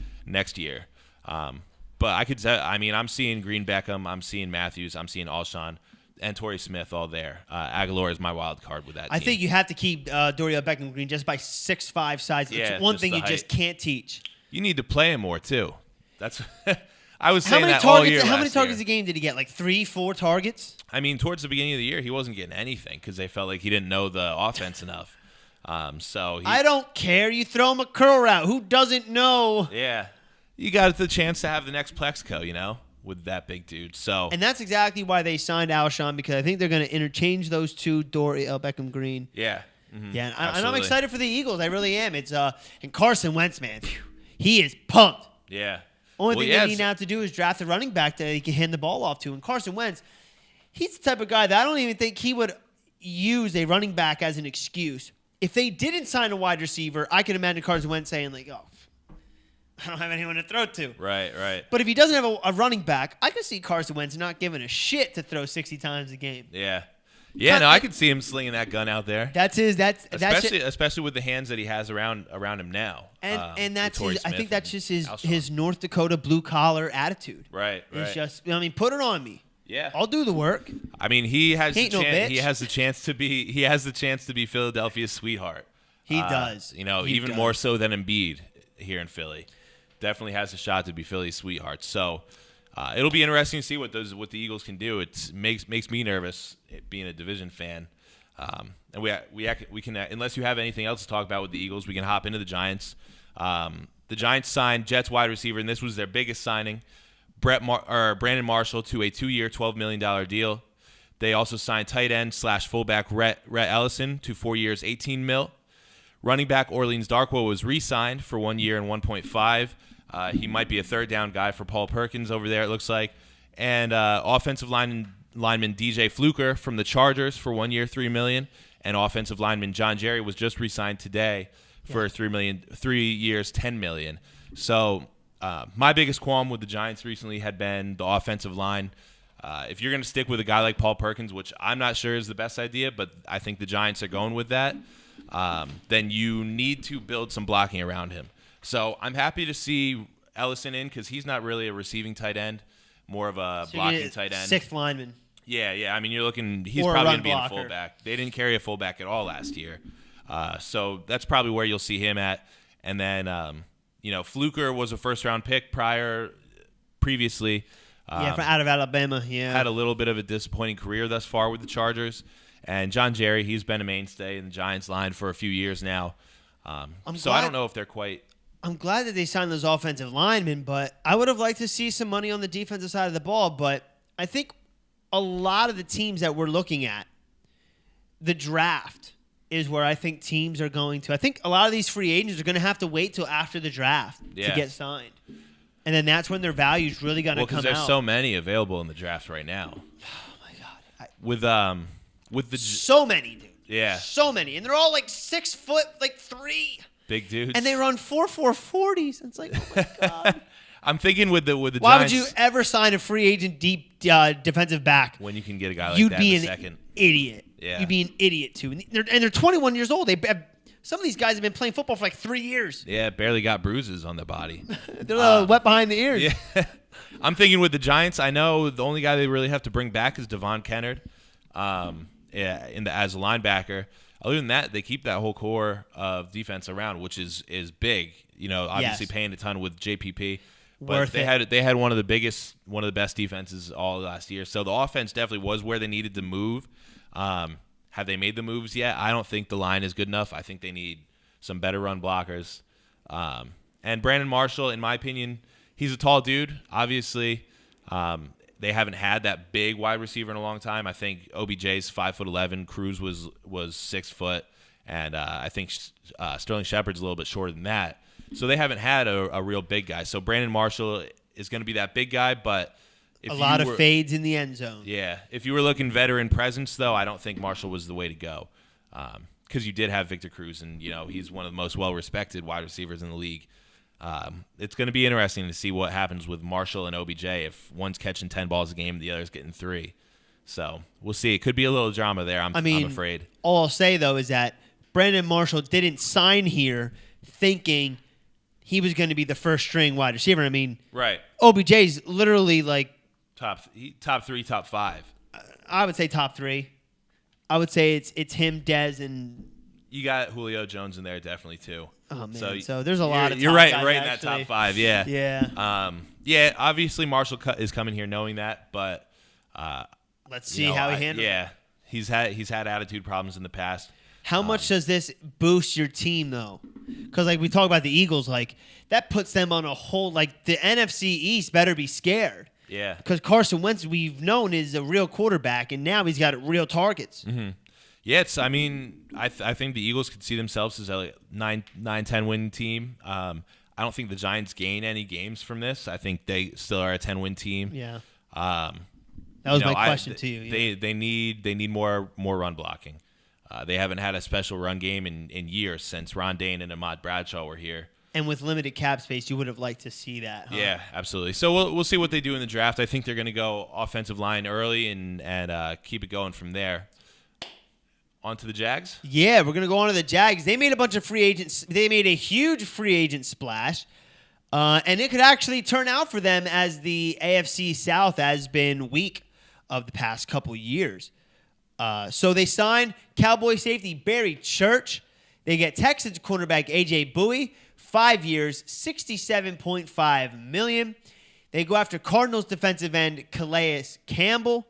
year. But I could say, I'm seeing Green Beckham, I'm seeing Matthews, I'm seeing Alshon. and Torrey Smith all there. Aguilar is my wild card with that team. I think you have to keep Dorial Beckham-Green just by 6'5" size. Yeah, It's one just thing the you just height. can't teach. You need to play him more too. That's I was How saying many that all targets? year How many last targets year. a game did he get? Like 3, 4 targets? I mean, towards the beginning of the year, he wasn't getting anything because they felt like he didn't know the offense enough. I don't care. You throw him a curl route. Who doesn't know? Yeah, you got the chance to have the next Plexco, with that big dude. So And that's exactly why they signed Alshon, because I think they're going to interchange those two, Dorial Beckham-Green. yeah, Yeah, and I'm absolutely. excited for the Eagles. I really am. It's and Carson Wentz, man, phew, he is pumped. Yeah. Only Well, thing yeah, they need now to do is draft a running back that he can hand the ball off to. And Carson Wentz, he's the type of guy that I don't even think he would use a running back as an excuse. If they didn't sign a wide receiver, I can imagine Carson Wentz saying, like, oh, I don't have anyone to throw to. Right. But if he doesn't have a running back, I could see Carson Wentz not giving a shit to throw 60 times a game. Yeah. Yeah, no, I could see him slinging that gun out there. That's Especially with the hands that he has around him now. and that's with Torrey his, I Smith think that's and just Alshon. his North Dakota blue collar attitude. Right. It's just, I mean, put it on me. Yeah. I'll do the work. I mean, he has Ain't the no chance. bitch. He has the chance to be Philadelphia's sweetheart. He does. He He does. more so than Embiid here in Philly. Definitely has a shot to be Philly's sweetheart. So it'll be interesting to see what the Eagles can do. It makes me nervous being a division fan. And we can unless you have anything else to talk about with the Eagles, we can hop into the Giants. The Giants signed Jets wide receiver, and this was their biggest signing, Brandon Marshall, to a 2-year, $12 million deal. They also signed tight end / fullback Rhett Ellison to 4 years, $18 million. Running back Orleans Darkwa was re-signed for 1 year and 1.5. He might be a third down guy for Paul Perkins over there, it looks like. And offensive lineman DJ Fluker from the Chargers for 1 year, $3 million. And offensive lineman John Jerry was just re-signed today for $3 million, 3 years, $10 million. So my biggest qualm with the Giants recently had been the offensive line. If you're going to stick with a guy like Paul Perkins, which I'm not sure is the best idea, but I think the Giants are going with that, then you need to build some blocking around him. So I'm happy to see Ellison in because he's not really a receiving tight end, more of a blocking tight end. Sixth lineman. Yeah. I mean, you're looking. He's Or a probably run going to be in blocker. fullback. They didn't carry a fullback at all last year, so that's probably where you'll see him at. And then, Fluker was a first-round pick previously. Out of Alabama. Yeah. Had a little bit of a disappointing career thus far with the Chargers. And John Jerry, he's been a mainstay in the Giants line for a few years now. I don't know if they're quite. I'm glad that they signed those offensive linemen, but I would have liked to see some money on the defensive side of the ball. But I think a lot of the teams that we're looking at, the draft is where I think teams are going to. I think a lot of these free agents are going to have to wait till after the draft to get signed. And then that's when their value's really going to come out. Because there's so many available in the draft right now. Oh, my God. With the So many, dude. Yeah. So many. And they're all like 6 foot, like 3. big dudes. And they run 4.40s. It's like, oh, my God. I'm thinking with the Why Giants. would you ever sign a free agent deep defensive back? When you can get a guy like You'd that be in an a second. idiot. Yeah. You'd be an idiot, too. And they're 21 years old. Some of these guys have been playing football for like 3 years. Yeah, barely got bruises on their body. They're wet behind the ears. Yeah. I'm thinking with the Giants, I know the only guy they really have to bring back is Devon Kennard as a linebacker. Other than that, they keep that whole core of defense around, which is big. Obviously paying a ton with JPP. But they had one of the best defenses all last year. So the offense definitely was where they needed to move. Have they made the moves yet? I don't think the line is good enough. I think they need some better run blockers. And Brandon Marshall, in my opinion, he's a tall dude. Obviously, they haven't had that big wide receiver in a long time. I think OBJ's 5'11". Cruz was 6 foot, and I think Sterling Shepard's a little bit shorter than that. So they haven't had a real big guy. So Brandon Marshall is going to be that big guy, but a lot of fades in the end zone. Yeah. If you were looking veteran presence, though, I don't think Marshall was the way to go. Because you did have Victor Cruz, and he's one of the most well-respected wide receivers in the league. It's going to be interesting to see what happens with Marshall and OBJ if one's catching 10 balls a game, the other's getting 3. So we'll see. It could be a little drama there, I'm afraid. All I'll say, though, is that Brandon Marshall didn't sign here thinking he was going to be the first-string wide receiver. I mean, right. OBJ's literally like top 3, top 5. I would say top 3. I would say it's him, Dez, and You got Julio Jones in there definitely too. oh man. So there's a lot of you're top right, guys, right in actually. that top 5. Yeah. Yeah. Yeah. Obviously, Marshall is coming here knowing that, but Let's see how he handles it. Yeah, he's had attitude problems in the past. How much does this boost your team, though? Because, like, we talk about the Eagles, like, that puts them on a whole, like, the NFC East better be scared. Yeah. Because Carson Wentz, we've known, is a real quarterback, and now he's got real targets. Mm-hmm. Yeah, I think the Eagles could see themselves as a 9-10 win team. I don't think the Giants gain any games from this. I think they still are a 10-win team. Yeah. That was my question to you. Yeah. They need more run blocking. They haven't had a special run game in years since Ron Dane and Ahmad Bradshaw were here. And with limited cap space, you would have liked to see that. Huh? Yeah, absolutely. So we'll see what they do in the draft. I think they're going to go offensive line early and keep it going from there. On to the Jags? Yeah, we're going to go on to the Jags. They made a bunch of free agents. They made a huge free agent splash. And it could actually turn out for them as the AFC South has been weak of the past couple years. So they signed Cowboy safety Barry Church. They get Texans cornerback A.J. Bowie, 5 years, $67.5 million. They go after Cardinals defensive end Calais Campbell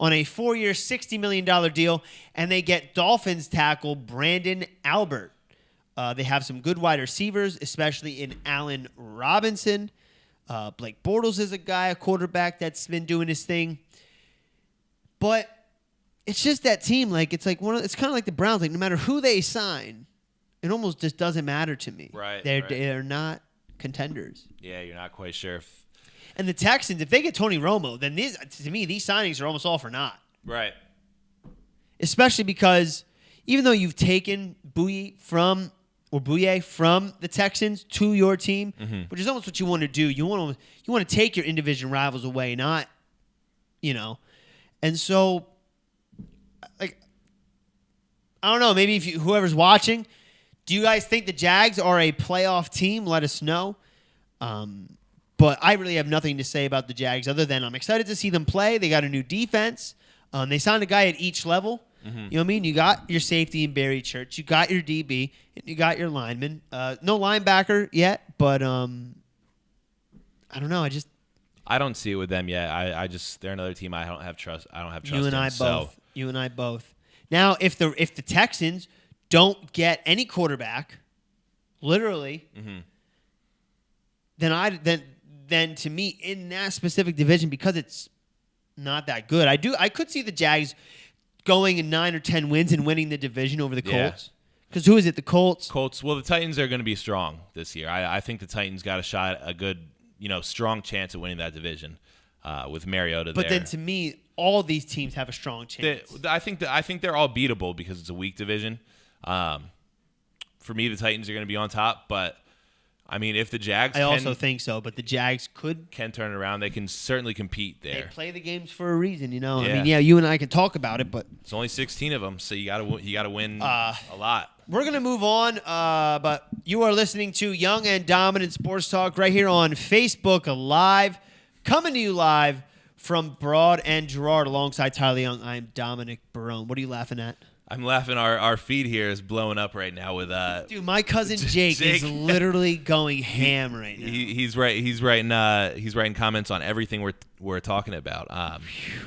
on a 4-year, $60 million deal, and they get Dolphins tackle Brandon Albert. They have some good wide receivers, especially in Allen Robinson. Blake Bortles is a quarterback that's been doing his thing. But it's just that team. Like it's kind of like the Browns. Like no matter who they sign, it almost just doesn't matter to me. Right. They're not contenders. Yeah, you're not quite sure. And the Texans, if they get Tony Romo, then these signings are almost all for naught. Right. Especially because even though you've taken Bouye from the Texans to your team, which is almost what you want to do. You want to take your in-division rivals away, not, And so, like, I don't know. Maybe whoever's watching, do you guys think the Jags are a playoff team? Let us know. But I really have nothing to say about the Jags other than I'm excited to see them play. They got a new defense. They signed a guy at each level. You know what I mean? You got your safety in Barry Church. You got your DB. And you got your lineman. No linebacker yet, but I don't know. I don't see it with them yet. They're another team I don't have trust. I don't have trust. You and I both. Now, if the Texans don't get any quarterback, literally, then to me in that specific division, because it's not that good, I could see the Jags going in 9 or 10 wins and winning the division over the Colts. Because who is it? The Colts? Colts. Well, the Titans are going to be strong this year. I think the Titans got a good, strong chance at winning that division with Mariota there. But then to me, all these teams have a strong chance. I think they're all beatable because it's a weak division. For me, the Titans are going to be on top, but I mean, if the Jags also think so, but the Jags can turn it around. They can certainly compete there. They play the games for a reason, Yeah. I mean, you and I can talk about it, but it's only 16 of them, so you got to win a lot. We're going to move on, but you are listening to Young and Dominant Sports Talk right here on Facebook Live, coming to you live from Broad and Gerard alongside Tyler Young. I'm Dominic Barone. What are you laughing at? I'm laughing. Our feed here is blowing up right now with Dude, my cousin Jake is literally going ham right now. He's writing comments on everything we're talking about.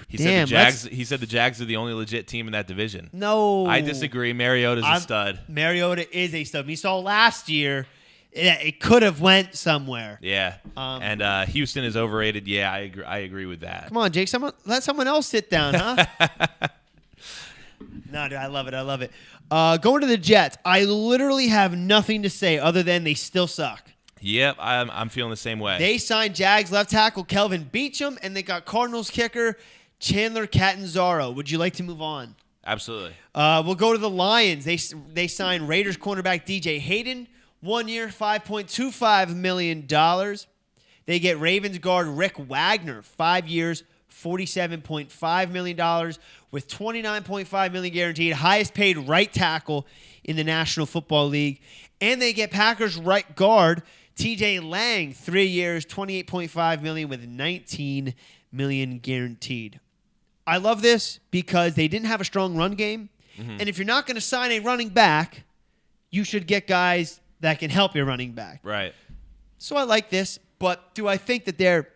He said the Jags are the only legit team in that division. No, I disagree. Mariota's a stud. Mariota is a stud. We saw last year it could have went somewhere. Yeah, and Houston is overrated. Yeah, I agree with that. Come on, Jake. Let someone else sit down, huh? No, dude, I love it. Going to the Jets, I literally have nothing to say other than they still suck. Yep, I'm feeling the same way. They signed Jags left tackle Kelvin Beachum, and they got Cardinals kicker Chandler Catanzaro. Would you like to move on? Absolutely. We'll go to the Lions. They signed Raiders cornerback DJ Hayden, 1 year, $5.25 million. They get Ravens guard Rick Wagner, 5 years, $47.5 million with $29.5 million guaranteed, highest paid right tackle in the National Football League. And they get Packers right guard TJ Lang, 3 years, $28.5 million with $19 million guaranteed. I love this because they didn't have a strong run game. Mm-hmm. And if you're not going to sign a running back, you should get guys that can help your running back. Right. So I like this, but do I think that they're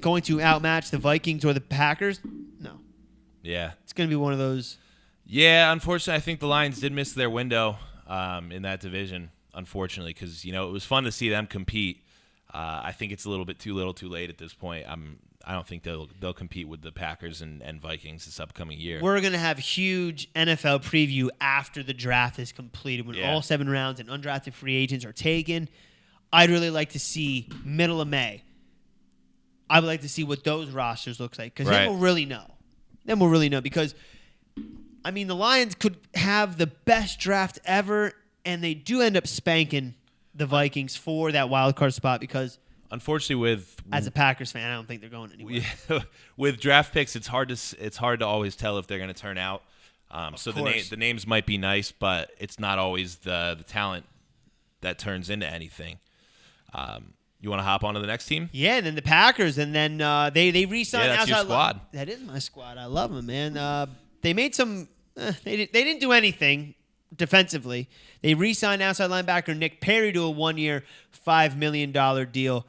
going to outmatch the Vikings or the Packers? No. Yeah. It's going to be one of those. Yeah, unfortunately, I think the Lions did miss their window in that division, unfortunately, because, it was fun to see them compete. I think it's a little bit too little too late at this point. I don't think they'll compete with the Packers and Vikings this upcoming year. We're going to have huge NFL preview after the draft is completed when all 7 rounds and undrafted free agents are taken. I'd really like to see middle of May. I would like to see what those rosters look like because then we'll really know. Because, the Lions could have the best draft ever, and they do end up spanking the Vikings for that wild card spot because, unfortunately, as a Packers fan, I don't think they're going anywhere. With draft picks, it's hard to always tell if they're going to turn out. So the names might be nice, but it's not always the talent that turns into anything. You want to hop on to the next team? Yeah, and then the Packers, and then they re-signed. Yeah, that's your squad. That is my squad. I love them, man. They made some. They didn't do anything defensively. They re-signed outside linebacker Nick Perry to a 1-year, $5 million deal.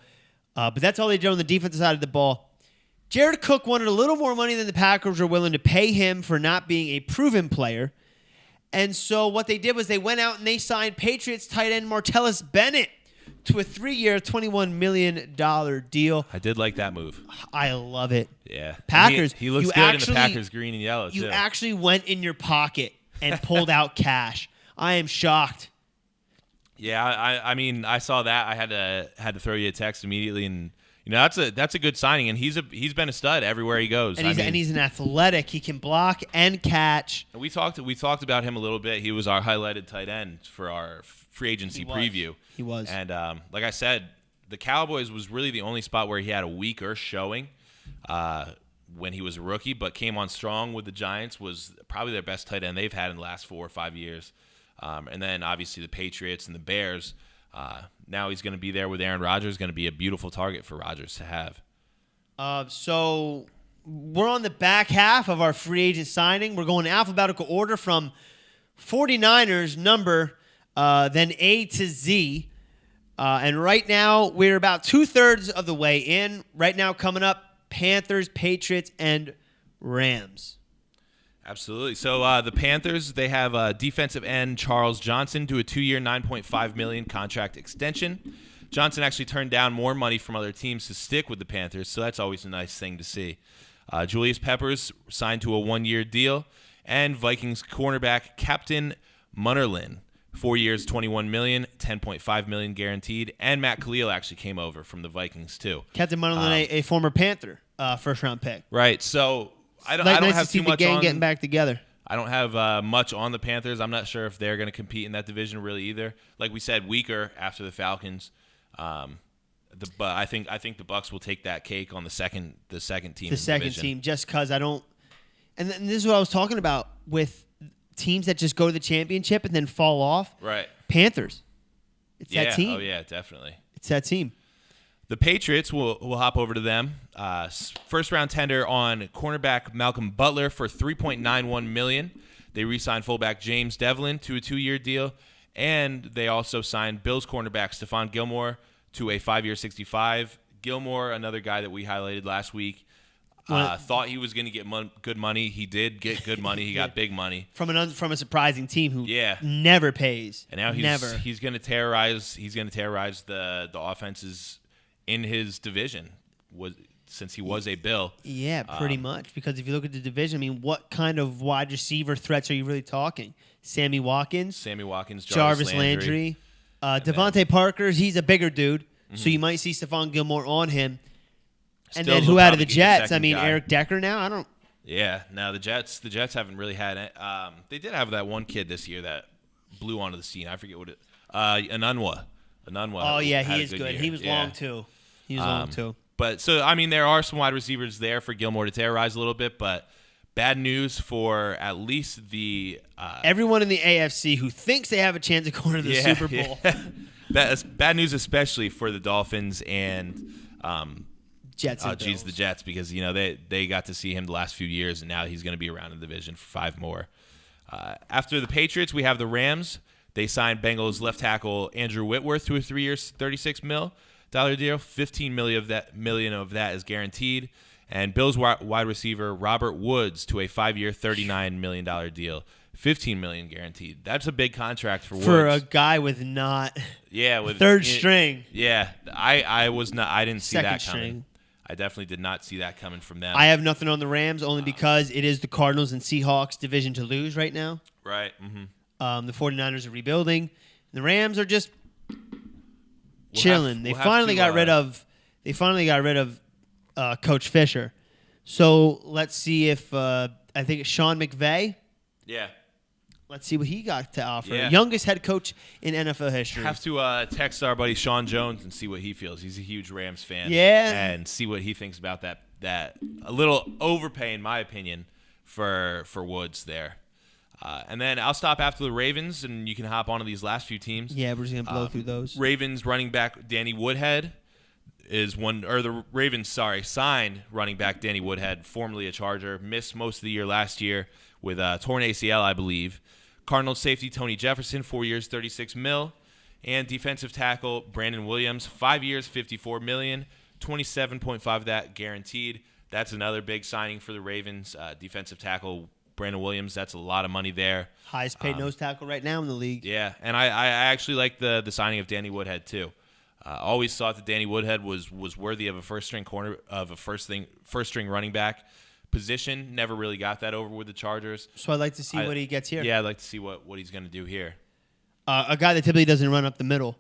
But that's all they did on the defensive side of the ball. Jared Cook wanted a little more money than the Packers were willing to pay him for not being a proven player. And so what they did was they went out and they signed Patriots tight end Martellus Bennett to a 3-year, $21 million deal. I did like that move. I love it. Yeah. Packers. He looks good in the Packers green and yellow, too. You actually went in your pocket and pulled out cash. I am shocked. Yeah, I saw that. I had to throw you a text immediately, and that's a good signing, and he's been a stud everywhere he goes. And he's an athletic. He can block and catch. We talked about him a little bit. He was our highlighted tight end for our free agency preview. He was. And like I said, the Cowboys was really the only spot where he had a weaker showing when he was a rookie, but came on strong with the Giants. Was probably their best tight end they've had in the last 4 or 5 years. And then obviously the Patriots and the Bears. Now he's going to be there with Aaron Rodgers. Going to be a beautiful target for Rodgers to have. So we're on the back half of our free agent signing. We're going alphabetical order from 49ers number, then A to Z. And right now we're about 2/3 of the way in. Right now coming up, Panthers, Patriots, and Rams. Absolutely. So the Panthers, they have defensive end Charles Johnson to a 2-year, $9.5 million contract extension. Johnson actually turned down more money from other teams to stick with the Panthers, so that's always a nice thing to see. Julius Peppers signed to a 1-year deal, and Vikings cornerback Captain Munnerlyn, 4 years, $21 million, $10.5 million guaranteed, and Matt Khalil actually came over from the Vikings too. Captain Munnerlyn, a former Panther, first-round pick. Right. So I don't nice have to see too the much gang on. Getting back together. I don't have much on the Panthers. I'm not sure if they're going to compete in that division really either. Like we said, weaker after the Falcons. But I think the Bucs will take that cake on the second team. The second team, just because I don't. And this is what I was talking about with teams that just go to the championship and then fall off. Right. Panthers. It's that team. Oh yeah, definitely. It's that team. The Patriots will hop over to them. First round tender on cornerback Malcolm Butler for $3.91 million. They re-signed fullback James Devlin to a 2-year deal, and they also signed Bills cornerback Stephon Gilmore to a 5-year $65. Gilmore, another guy that we highlighted last week, thought he was going to get good money. He did get good money. He got big money from a surprising team who never pays. And now he's going to terrorize. He's going to terrorize the offenses in his division, since he was a Bill. Yeah, pretty much. Because if you look at the division, I mean, what kind of wide receiver threats are you really talking? Sammy Watkins, Jarvis Landry. Devontae Parker, he's a bigger dude, so you might see Stephon Gilmore on him. And then who out of the Jets? I mean, guy. Eric Decker now? I don't. Yeah, now the Jets haven't really had it. They did have that one kid this year that blew onto the scene. I forget what it. Anunwa. Oh yeah, he is good. Year. He was long too. But so I mean, there are some wide receivers there for Gilmore to terrorize a little bit, but bad news for at least the everyone in the AFC who thinks they have a chance of going to the Super Bowl. Bad news, especially for the Dolphins and Jets and Oh, geez, Bills. the Jets, because they got to see him the last few years, and now he's going to be around in the division for 5 more. After the Patriots, we have the Rams. They signed Bengals left tackle Andrew Whitworth to a 3-year, $36 million deal. $15 million of that is guaranteed. And Bills wide receiver Robert Woods to a 5-year, $39 million deal. $15 million guaranteed. That's a big contract for Woods. For a guy with third string. Yeah, I didn't see that coming. String. I definitely did not see that coming from them. I have nothing on the Rams only because it is the Cardinals and Seahawks division to lose right now. Right. Mm-hmm. The 49ers are rebuilding. The Rams are just chilling. They finally got rid of Coach Fisher. So let's see if I think it's Sean McVay. Yeah. Let's see what he got to offer. Yeah. Youngest head coach in NFL history. Have to text our buddy Sean Jones and see what he feels. He's a huge Rams fan. Yeah. And see what he thinks about that a little overpay, in my opinion, for Woods there. And then I'll stop after the Ravens, and you can hop onto these last few teams. Yeah, we're just going to blow through those. Ravens running back Danny Woodhead signed running back Danny Woodhead, formerly a Charger, missed most of the year last year with torn ACL, I believe. Cardinals safety Tony Jefferson, 4 years, $36 million. And defensive tackle Brandon Williams, 5 years, $54 million, 27.5 of that guaranteed. That's another big signing for the Ravens. Defensive tackle Brandon Williams, that's a lot of money there. Highest paid nose tackle right now in the league. Yeah, and I actually like the signing of Danny Woodhead too. Always thought that Danny Woodhead was worthy of a first string running back position. Never really got that over with the Chargers. So I'd like to see what he gets here. Yeah, I'd like to see what he's going to do here. A guy that typically doesn't run up the middle.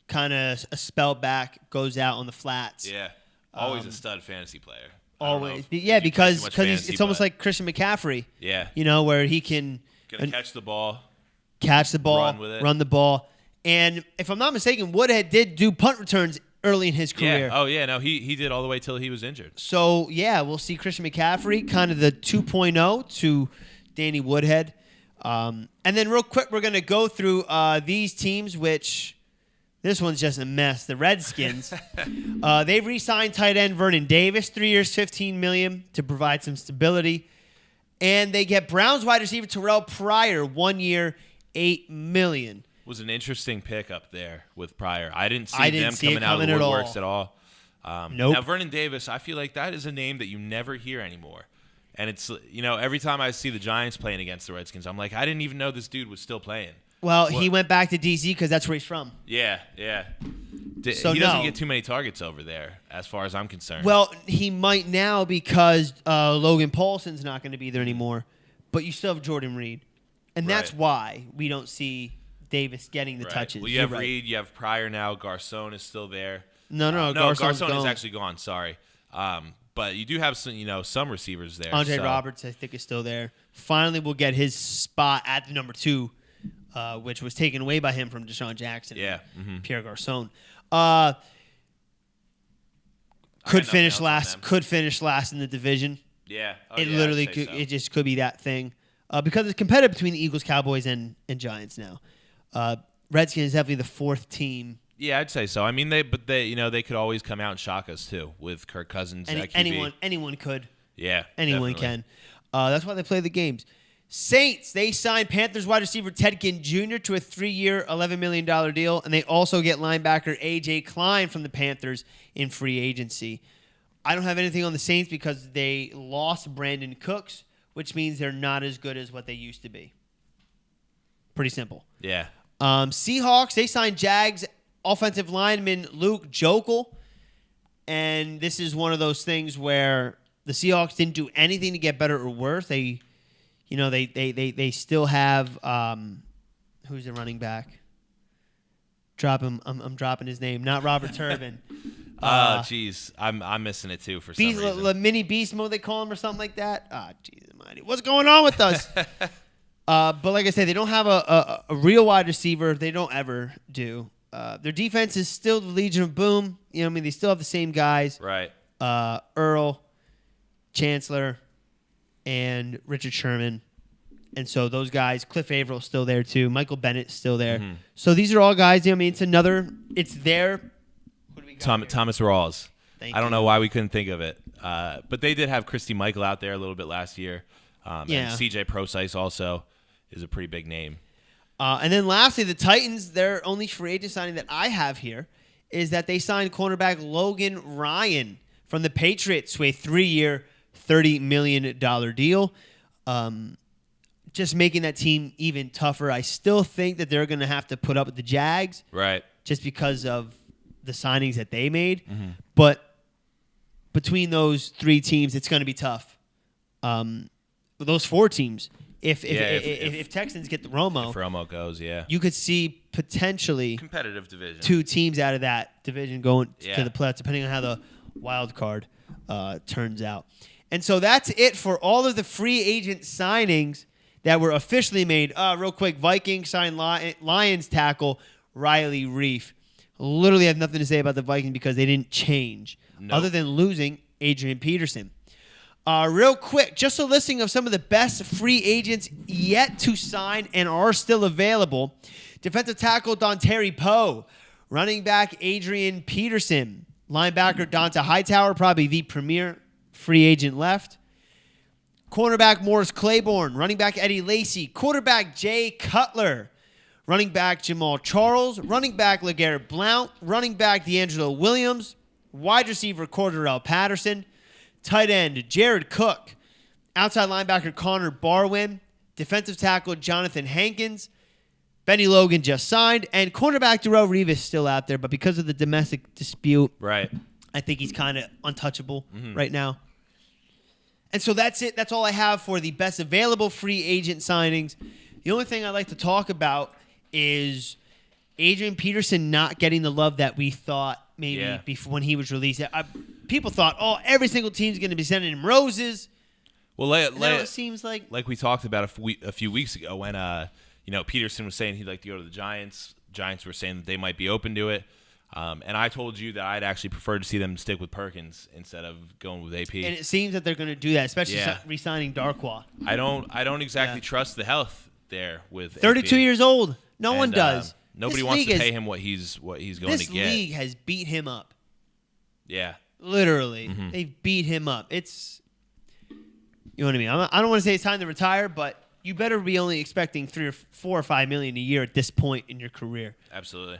Kind of a spell back, goes out on the flats. Yeah, always a stud fantasy player. Always. Yeah, because it's almost like Christian McCaffrey. Yeah. Where he can catch the ball, run with it, run the ball. And if I'm not mistaken, Woodhead did do punt returns early in his career. Yeah. Oh, yeah. No, he did all the way till he was injured. So, yeah, we'll see Christian McCaffrey, kind of the 2.0 to Danny Woodhead. And then real quick, we're going to go through these teams, which this one's just a mess. The Redskins, they've re-signed tight end Vernon Davis, 3 years, $15 million to provide some stability. And they get Browns wide receiver Terrell Pryor, 1 year, $8 million. Was an interesting pick up there with Pryor. I didn't see them see coming out of the at woodworks at all. Nope. Now, Vernon Davis, I feel like that is a name that you never hear anymore. And it's, every time I see the Giants playing against the Redskins, I'm like, I didn't even know this dude was still playing. Well, he went back to D.C. because that's where he's from. Yeah. So he doesn't get too many targets over there, as far as I'm concerned. Well, he might now because Logan Paulson's not going to be there anymore. But you still have Jordan Reed. And that's why we don't see Davis getting the touches. Well, you have Reed, you have Pryor now. Garcon is still there. No, Garcon is actually gone. Sorry, but you do have some receivers there. Andre Roberts, I think, is still there. Finally, we'll get his spot at the number 2, which was taken away by him from Deshaun Jackson. Yeah, Pierre Garcon. Could finish last in the division. Yeah, It just could be that thing because it's competitive between the Eagles, Cowboys, and Giants now. Redskins is definitely the 4th team. Yeah, I'd say so. I mean, they could always come out and shock us too with Kirk Cousins. Anyone could. Yeah, anyone definitely can. That's why they play the games. Saints, they signed Panthers wide receiver Ted Ginn Jr. to a 3-year, $11 million deal, and they also get linebacker A.J. Klein from the Panthers in free agency. I don't have anything on the Saints because they lost Brandon Cooks, which means they're not as good as what they used to be. Pretty simple. Yeah. Seahawks, they signed Jags offensive lineman Luke Jokel, and this is one of those things where the Seahawks didn't do anything to get better or worse. They still have who's the running back? I'm dropping his name. Not Robert Turbin. Jeez, I'm missing it too for some reason. Mini Beast Mode, they call him, or something like that. Jeez, almighty, what's going on with us? But like I said, they don't have a real wide receiver. They don't ever do. Their defense is still the Legion of Boom. They still have the same guys. Right. Earl, Chancellor, and Richard Sherman. And so those guys, Cliff Avrill's still there too. Michael Bennett's still there. So these are all guys, it's there. Who do we got Thomas Rawls. Thank I don't you. know why we couldn't think of it. But they did have Christy Michael out there a little bit last year. Yeah. And CJ Procise also is a pretty big name. And then lastly, the Titans, their only free agent signing that I have here is that they signed cornerback Logan Ryan from the Patriots to a 3-year, $30 million deal. Just making that team even tougher. I still think that they're going to have to put up with the Jags. Right. Just because of the signings that they made. Mm-hmm. But between those 3 teams, it's going to be tough. Those 4 teams, if Texans get the Romo, If Romo goes, yeah. you could see potentially Competitive division. 2 teams out of that division going Yeah. to the playoffs, depending on how the wild card turns out. And so that's it for all of the free agent signings that were officially made. Real quick, Vikings signed Lions tackle Riley Reef. Literally have nothing to say about the Vikings because they didn't change, other than losing Adrian Peterson. Real quick, just a listing of some of the best free agents yet to sign and are still available. Defensive tackle Dontari Poe. Running back Adrian Peterson. Linebacker Donta Hightower, probably the premier free agent left. Cornerback Morris Claiborne. Running back Eddie Lacy. Quarterback Jay Cutler. Running back Jamal Charles. Running back LeGarrette Blount. Running back D'Angelo Williams. Wide receiver Cordarrelle Patterson. Tight end Jared Cook. Outside linebacker Connor Barwin. Defensive tackle Jonathan Hankins. Benny Logan just signed. And cornerback Darrelle Revis is still out there, but because of the domestic dispute, Right. I think he's kind of untouchable right now. And so that's it. That's all I have for the best available free agent signings. The only thing I'd like to talk about is Adrian Peterson not getting the love that we thought maybe before when he was released. People thought, every single team's going to be sending him roses. Well, Now it seems like we talked about a few weeks ago when Peterson was saying he'd like to go to the Giants. Giants were saying that they might be open to it. And I told you that I'd actually prefer to see them stick with Perkins instead of going with AP. And it seems that they're going to do that, especially re-signing Darkwa. I don't exactly trust the health there with 32 AP. years old. No one does. Nobody wants to pay him what he's going to get. This league has beat him up. Yeah. Literally. Mm-hmm. They've beat him up. It's, you know what I mean? I don't want to say it's time to retire, but you better be only expecting $3 or $4 or $5 million a year at this point in your career. Absolutely.